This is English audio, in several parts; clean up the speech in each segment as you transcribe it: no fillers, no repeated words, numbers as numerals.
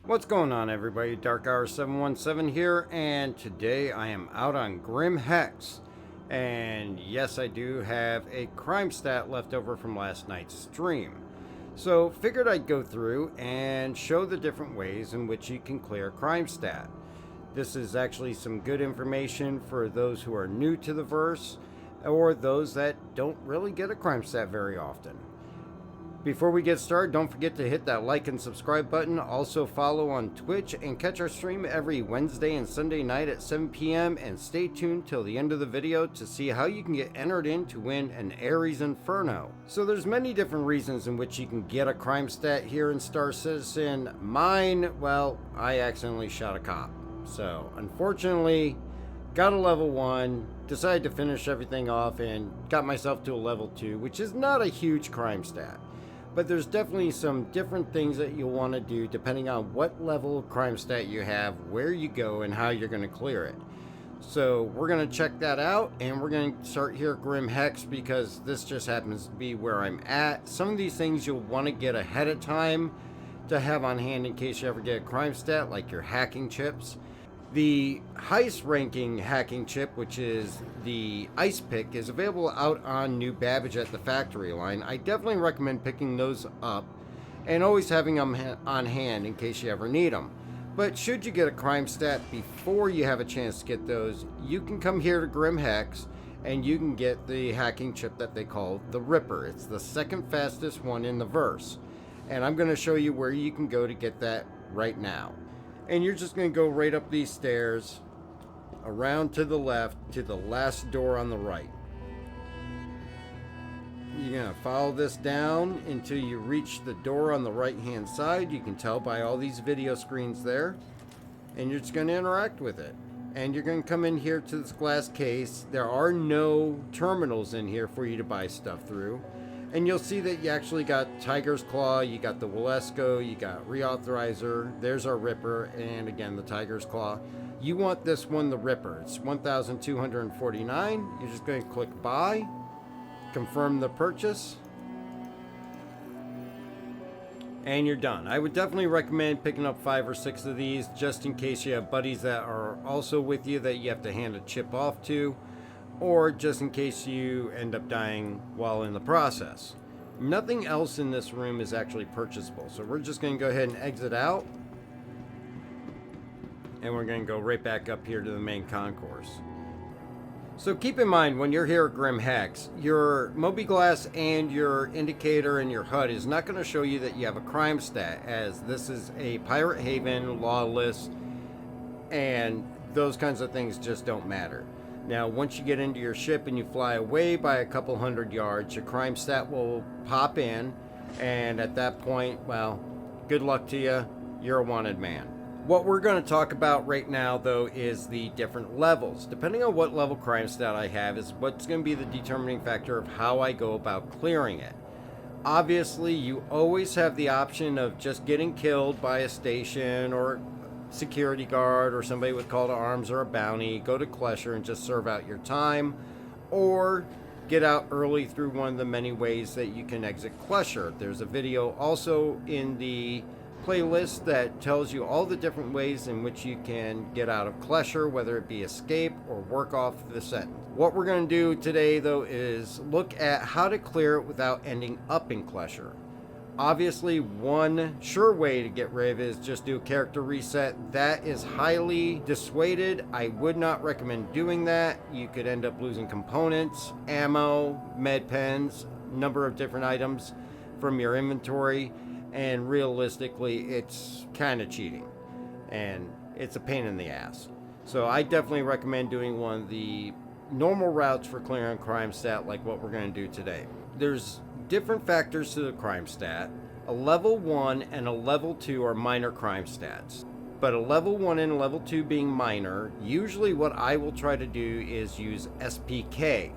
What's going on, everybody? Dark Hour 717 here, and today I am out on Grim Hex. And yes, I do have a crime stat left over from last night's stream. So figured I'd go through and show the different ways in which you can clear crime stat. This is actually some good information for those who are new to the verse or those that don't really get a crime stat very often. Before we get started, don't forget to hit that like and subscribe button. Also follow on Twitch and catch our stream every Wednesday and Sunday night at 7 p.m. And stay tuned till the end of the video to see how you can get entered in to win an Ares Inferno. So there's many different reasons in which you can get a crime stat here in Star Citizen. Mine, well, I accidentally shot a cop. So unfortunately, got a level 1, decided to finish everything off and got myself to a level 2, which is not a huge crime stat. But there's definitely some different things that you'll want to do depending on what level of crime stat you have, where you go, and how you're going to clear it. So we're going to check that out, and we're going to start here at Grim Hex because this just happens to be where I'm at. Some of these things you'll want to get ahead of time to have on hand in case you ever get a crime stat, like your hacking chips. The highest ranking hacking chip, which is the Ice Pick, is available out on New Babbage at the factory line. I definitely recommend picking those up and always having them on hand in case you ever need them. But should you get a crime stat before you have a chance to get those, you can come here to Grim Hex and you can get the hacking chip that they call the Ripper. It's the second fastest one in the verse. And I'm going to show you where you can go to get that right now. And you're just going to go right up these stairs, around to the left, to the last door on the right. You're going to follow this down until you reach the door on the right hand side. You can tell by all these video screens there. And you're just going to interact with it. And you're going to come in here to this glass case. There are no terminals in here for you to buy stuff through. And you'll see that you actually got Tiger's Claw, you got the Wilesco, you got Reauthorizer, there's our Ripper, and again the Tiger's Claw. You want this one, the Ripper. It's 1,249. You're just going to click buy, confirm the purchase, and you're done. I would definitely recommend picking up 5 or 6 of these just in case you have buddies that are also with you that you have to hand a chip off to, or just in case you end up dying while in the process. Nothing else in this room is actually purchasable, so we're just going to go ahead and exit out, and we're going to go right back up here to the main concourse. So keep in mind, when you're here at Grim Hex, your Mobi-Glass and your indicator and your HUD is not going to show you that you have a crime stat, as this is a pirate haven, lawless, and those kinds of things just don't matter. Now, once you get into your ship and you fly away by a couple 100 yards, your crime stat will pop in, and at that point, well, good luck to you. You're a wanted man. What we're going to talk about right now, though, is the different levels. Depending on what level crime stat I have is what's going to be the determining factor of how I go about clearing it. Obviously, you always have the option of just getting killed by a station or security guard or somebody with call to arms or a bounty, go to Klesher and just serve out your time, or get out early through one of the many ways that you can exit Klesher. There's a video also in the playlist that tells you all the different ways in which you can get out of Klesher, whether it be escape or work off the sentence. What we're going to do today, though, is look at how to clear it without ending up in Klesher. Obviously, one sure way to get rid of it is just do a character reset. That is highly dissuaded. I would not recommend doing that. You could end up losing components, ammo, med pens, number of different items from your inventory, and realistically, it's kind of cheating, and it's a pain in the ass. So I definitely recommend doing one of the normal routes for clearing crime stat like what we're going to do today. There's different factors to the crime stat. A level 1 and a level 2 are minor crime stats. But a level 1 and a level 2 being minor, usually what I will try to do is use SPK.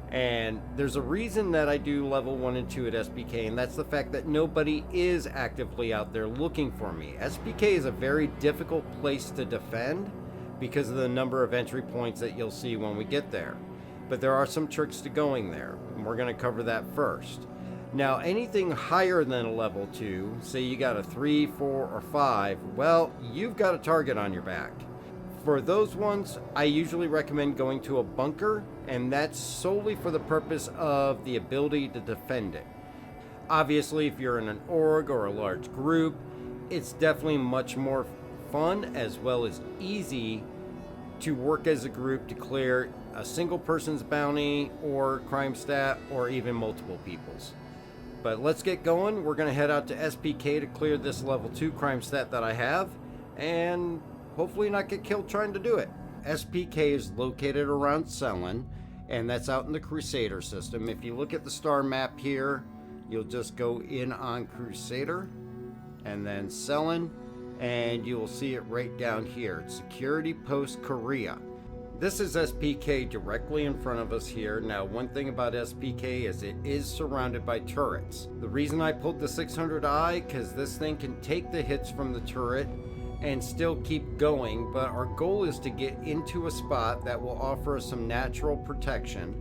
And there's a reason that I do level 1 and 2 at SPK, and that's the fact that nobody is actively out there looking for me. SPK is a very difficult place to defend because of the number of entry points that you'll see when we get there. But there are some tricks to going there, and we're going to cover that first. Now, anything higher than a level 2, say you got a 3, 4, or 5, well, you've got a target on your back. For those ones, I usually recommend going to a bunker, and that's solely for the purpose of the ability to defend it. Obviously, if you're in an org or a large group, it's definitely much more fun as well as easy to work as a group to clear a single person's bounty or crime stat or even multiple people's. But let's get going. We're going to head out to SPK to clear this level 2 crime stat that I have and hopefully not get killed trying to do it. SPK is located around Selin, and that's out in the Crusader system. If you look at the star map here, you'll just go in on Crusader and then Selin, and you will see it right down here. It's Security Post Korea. This is SPK directly in front of us here. Now, one thing about SPK is it is surrounded by turrets. The reason I pulled the 600i, because this thing can take the hits from the turret and still keep going, but our goal is to get into a spot that will offer us some natural protection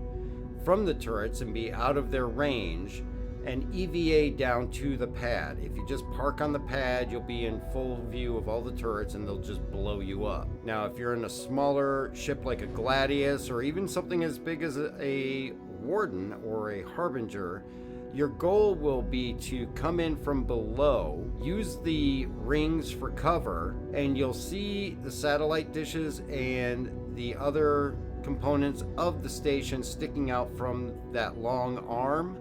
from the turrets and be out of their range and EVA down to the pad. If you just park on the pad, you'll be in full view of all the turrets and they'll just blow you up. Now, if you're in a smaller ship like a Gladius or even something as big as a Warden or a Harbinger, your goal will be to come in from below, use the rings for cover, and you'll see the satellite dishes and the other components of the station sticking out from that long arm.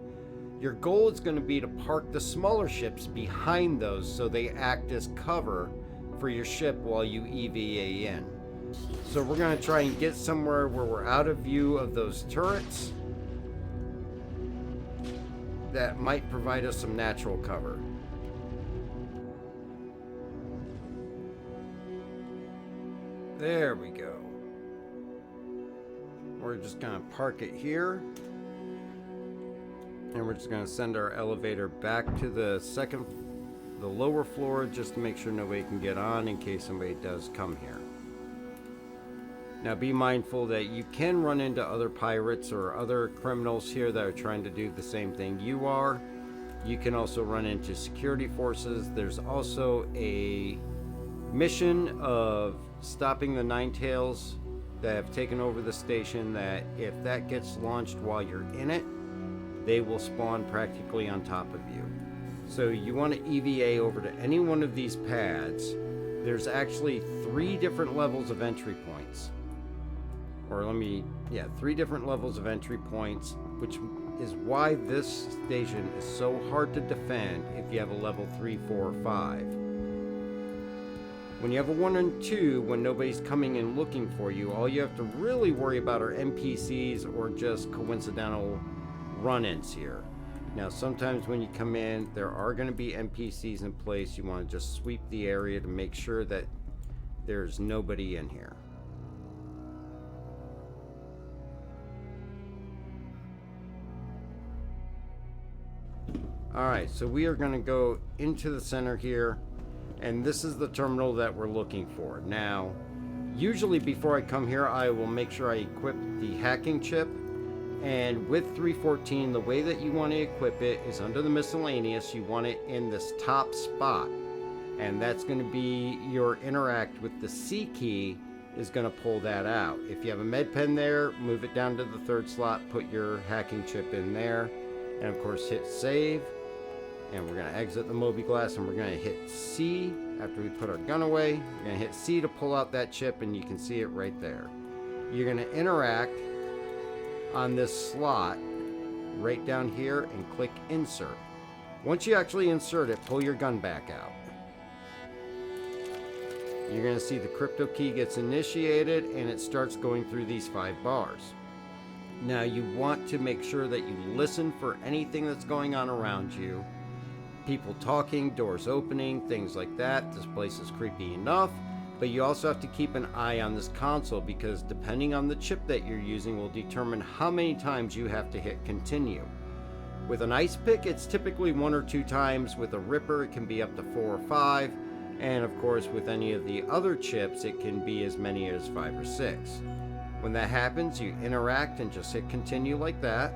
Your goal is going to be to park the smaller ships behind those so they act as cover for your ship while you EVA in. So we're going to try and get somewhere where we're out of view of those turrets that might provide us some natural cover. There we go. We're just going to park it here. And we're just going to send our elevator back to the lower floor just to make sure nobody can get on in case somebody does come here. Now be mindful that you can run into other pirates or other criminals here that are trying to do the same thing you are. You can also run into security forces. There's also a mission of stopping the Ninetails that have taken over the station, that if that gets launched while you're in it, they will spawn practically on top of you. So you want to EVA over to any one of these pads. There's actually 3 different levels of entry points. Three different levels of entry points, which is why this station is so hard to defend if you have a level 3, 4, or 5. When you have a 1 and 2, when nobody's coming and looking for you, all you have to really worry about are NPCs or just coincidental run-ins here. Now, sometimes when you come in, there are going to be NPCs in place. You want to just sweep the area to make sure that there's nobody in here. Alright, so we are going to go into the center here, and this is the terminal that we're looking for. Now, usually before I come here, I will make sure I equip the hacking chip. And with 314, the way that you want to equip it is under the miscellaneous. You want it in this top spot, and that's going to be your interact with the C key is going to pull that out. If you have a med pen there, move it down to the 3rd slot, put your hacking chip in there, and of course hit save. And we're going to exit the mobiGlas, and we're going to hit C after we put our gun away. We're going to hit C to pull out that chip, and you can see it right there. You're going to interact on this slot right down here and click insert. Once you actually insert it, pull your gun back out. You're going to see the crypto key gets initiated and it starts going through these 5 bars. Now you want to make sure that you listen for anything that's going on around you. People talking, doors opening, things like that. This place is creepy enough. But you also have to keep an eye on this console, because depending on the chip that you're using will determine how many times you have to hit continue. With an ice pick, it's typically 1 or 2 times. With a ripper, it can be up to 4 or 5. And of course, with any of the other chips, it can be as many as 5 or 6. When that happens, you interact and just hit continue like that.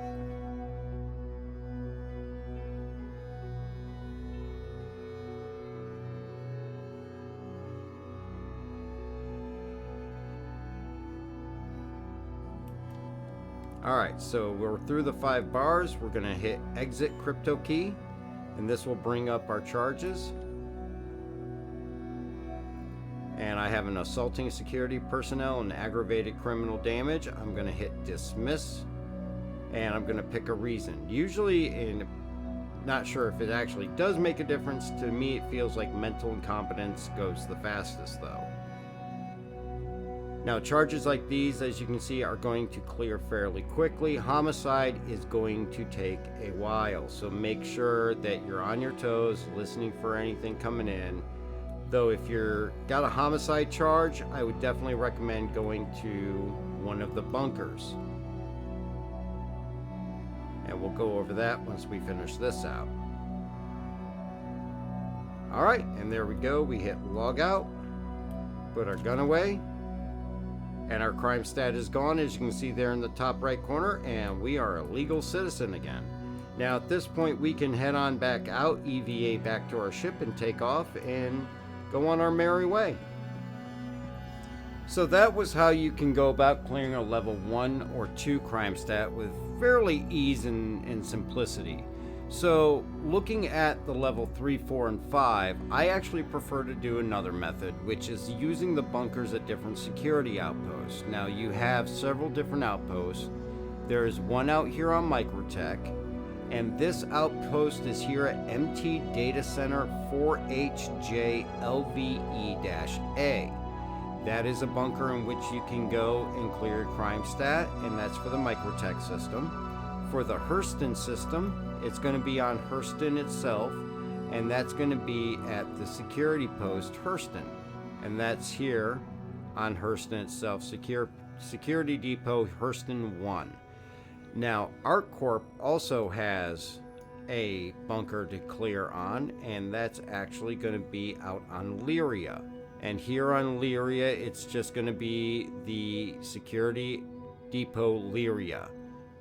Alright, so we're through the 5 bars. We're going to hit exit crypto key, and this will bring up our charges. And I have an assaulting security personnel and aggravated criminal damage. I'm going to hit dismiss, and I'm going to pick a reason. Usually, not sure if it actually does make a difference. To me, it feels like mental incompetence goes the fastest though. Now, charges like these, as you can see, are going to clear fairly quickly. Homicide is going to take a while, so make sure that you're on your toes, listening for anything coming in. Though if you're got a homicide charge, I would definitely recommend going to one of the bunkers. And we'll go over that once we finish this out. Alright, and there we go. We hit log out, put our gun away, and our crime stat is gone, as you can see there in the top right corner, and we are a legal citizen again. Now at this point we can head on back out, EVA back to our ship, and take off and go on our merry way. So that was how you can go about clearing a level 1 or 2 crime stat with fairly ease and simplicity. So looking at the level 3, 4, and 5, I actually prefer to do another method, which is using the bunkers at different security outposts. Now you have several different outposts. There is one out here on Microtech, and this outpost is here at MT Data Center 4HJ-LVE-A. That is a bunker in which you can go and clear your crime stat, and that's for the Microtech system. For the Hurston system, it's going to be on Hurston itself, and that's going to be at the security post Hurston, and that's here on Hurston itself, Security Depot Hurston 1. Now, ArcCorp also has a bunker to clear on, and that's actually going to be out on Lyria. And here on Lyria, it's just going to be the Security Depot Lyria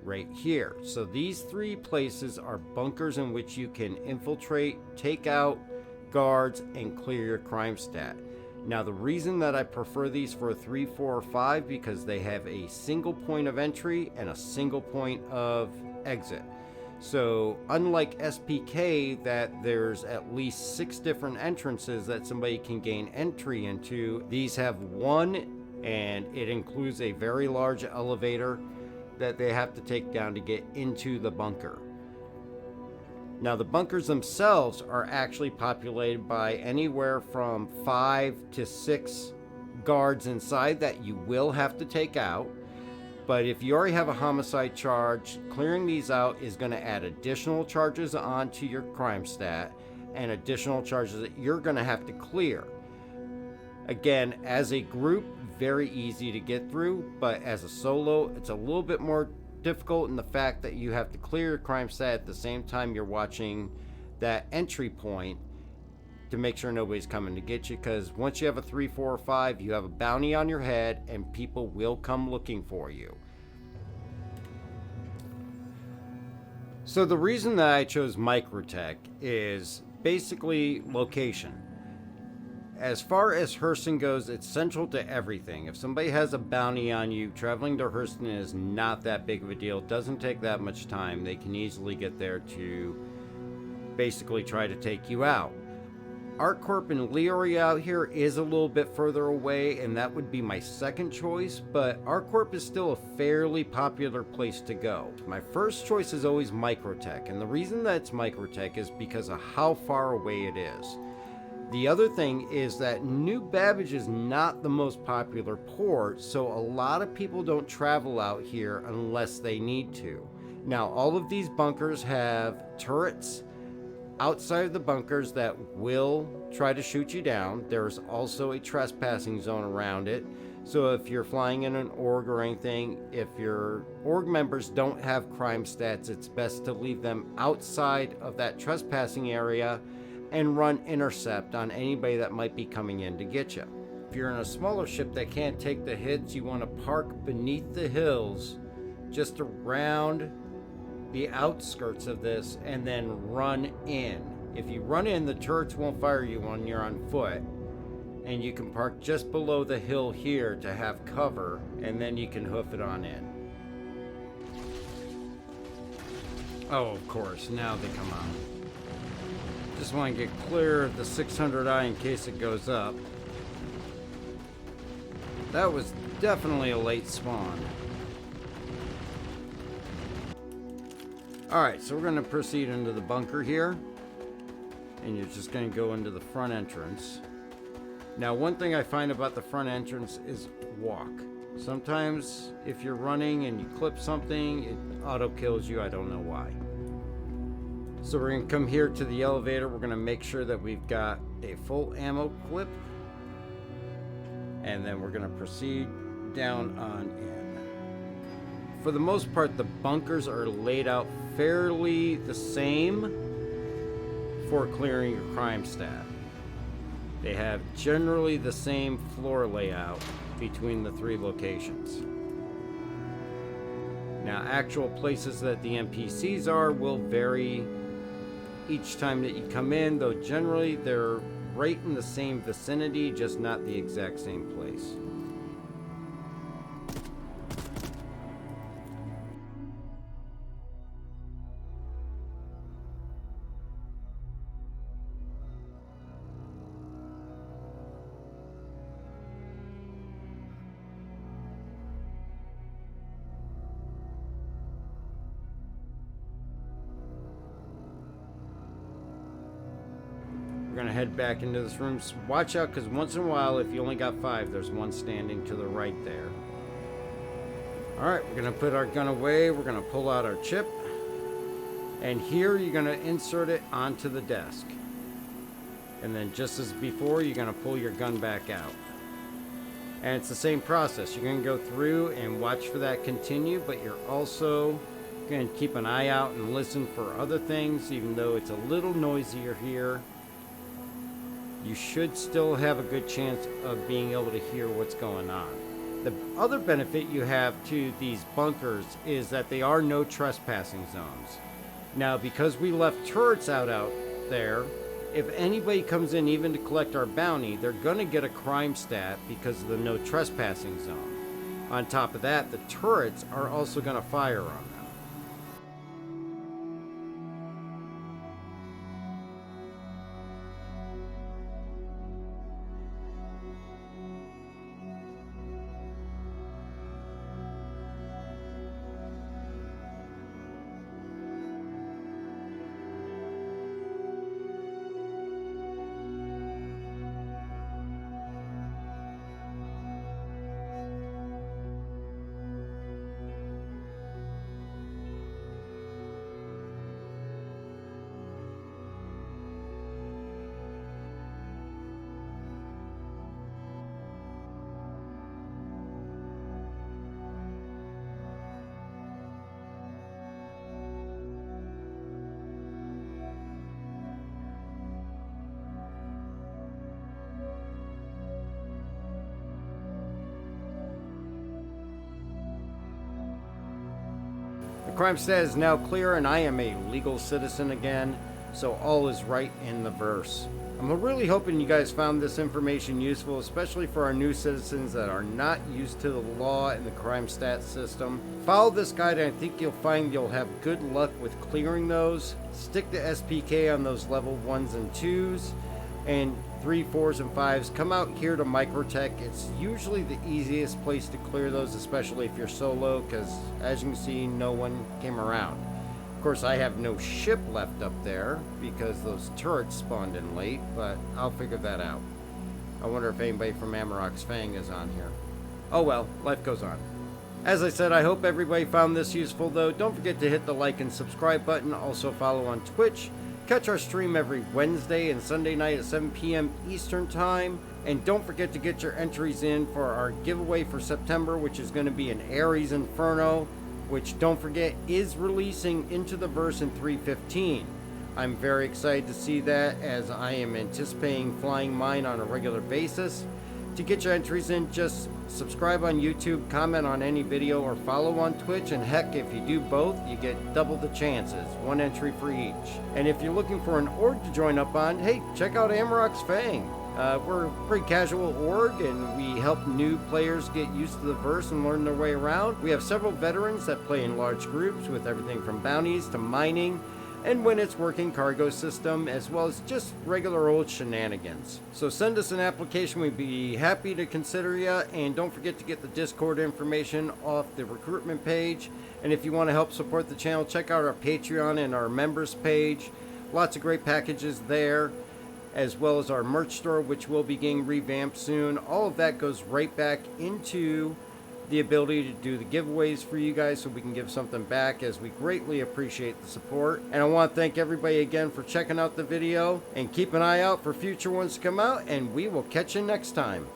right here. So these 3 places are bunkers in which you can infiltrate, take out guards, and clear your crime stat. Now the reason that I prefer these for 3, 4, or 5, because they have a single point of entry and a single point of exit. So unlike SPK, that there's at least 6 different entrances that somebody can gain entry into, these have one, and it includes a very large elevator that they have to take down to get into the bunker. Now the bunkers themselves are actually populated by anywhere from 5 to 6 guards inside that you will have to take out. But if you already have a homicide charge, clearing these out is going to add additional charges onto your crime stat and additional charges that you're going to have to clear. Again, as a group, very easy to get through, but as a solo, it's a little bit more difficult in the fact that you have to clear your crime stat at the same time you're watching that entry point to make sure nobody's coming to get you, because once you have a 3, 4, or 5, you have a bounty on your head and people will come looking for you. So the reason that I chose Microtech is basically location. As far as Hurston goes, it's central to everything. If somebody has a bounty on you, traveling to Hurston is not that big of a deal. It doesn't take that much time. They can easily get there to basically try to take you out. ArcCorp and Lyria out here is a little bit further away, and that would be my second choice, but ArcCorp is still a fairly popular place to go. My first choice is always Microtech, and the reason that it's Microtech is because of how far away it is. The other thing is that New Babbage is not the most popular port, so a lot of people don't travel out here unless they need to. Now, all of these bunkers have turrets outside of the bunkers that will try to shoot you down. There's also a trespassing zone around it. So if you're flying in an org or anything, if your org members don't have crime stats, it's best to leave them outside of that trespassing area and run intercept on anybody that might be coming in to get you. If you're in a smaller ship that can't take the hits, you want to park beneath the hills just around the outskirts of this and then run in. If you run in, the turrets won't fire you when you're on foot, and you can park just below the hill here to have cover, and then you can hoof it on in. Oh, of course, now they come out. Just want to get clear of the 600i in case it goes up. That was definitely a late spawn. Alright, so we're going to proceed into the bunker here. And you're just going to go into the front entrance. Now, one thing I find about the front entrance is walk. Sometimes if you're running and you clip something, it auto kills you. I don't know why. So we're going to come here to the elevator. We're going to make sure that we've got a full ammo clip. And then we're going to proceed down on in. For the most part, the bunkers are laid out fairly the same for clearing your crime stat. They have generally the same floor layout between the three locations. Now, actual places that the NPCs are will vary each time that you come in, though generally they're right in the same vicinity, just not the exact same place. We're going to head back into this room. Watch out, because once in a while, if you only got 5, there's one standing to the right there. Alright, we're going to put our gun away. We're going to pull out our chip. And here, you're going to insert it onto the desk. And then just as before, you're going to pull your gun back out. And it's the same process. You're going to go through and watch for that continue, but you're also going to keep an eye out and listen for other things, even though it's a little noisier here. You should still have a good chance of being able to hear what's going on. The other benefit you have to these bunkers is that they are no trespassing zones. Now, because we left turrets out there, if anybody comes in even to collect our bounty, they're going to get a crime stat because of the no trespassing zone. On top of that, the turrets are also going to fire on them. The crime stat is now clear and I am a legal citizen again, so all is right in the verse. I'm really hoping you guys found this information useful, especially for our new citizens that are not used to the law and the crime stat system. Follow this guide and I think you'll find you'll have good luck with clearing those. Stick to SPK on those level 1s and 2s, and 3, 4s, and 5s. Come out here to Microtech. It's usually the easiest place to clear those, especially if you're solo, because as you can see, no one came around. Of course, I have no ship left up there because those turrets spawned in late, but I'll figure that out. I wonder if anybody from Amarok's Fang is on here. Oh well, life goes on. As I said, I hope everybody found this useful, though. Don't forget to hit the like and subscribe button. Also follow on Twitch. Catch our stream every Wednesday and Sunday night at 7 p.m. Eastern Time. And don't forget to get your entries in for our giveaway for September, which is going to be an Ares Inferno, which, don't forget, is releasing Into the Verse in 3.15. I'm very excited to see that, as I am anticipating flying mine on a regular basis. To get your entries in, just subscribe on YouTube, comment on any video, or follow on Twitch, and heck, if you do both, you get double the chances, 1 entry for each. And if you're looking for an org to join up on, hey, check out Amarok's Fang. We're a pretty casual org, and we help new players get used to the verse and learn their way around. We have several veterans that play in large groups with everything from bounties to mining, and when it's working cargo system, as well as just regular old shenanigans. So send us an application, we'd be happy to consider you, and don't forget to get the Discord information off the recruitment page. And if you want to help support the channel, check out our Patreon and our members page. Lots of great packages there, as well as our merch store, which will be getting revamped soon. All of that goes right back into the ability to do the giveaways for you guys so we can give something back, as we greatly appreciate the support. And I want to thank everybody again for checking out the video, and keep an eye out for future ones to come out, and we will catch you next time.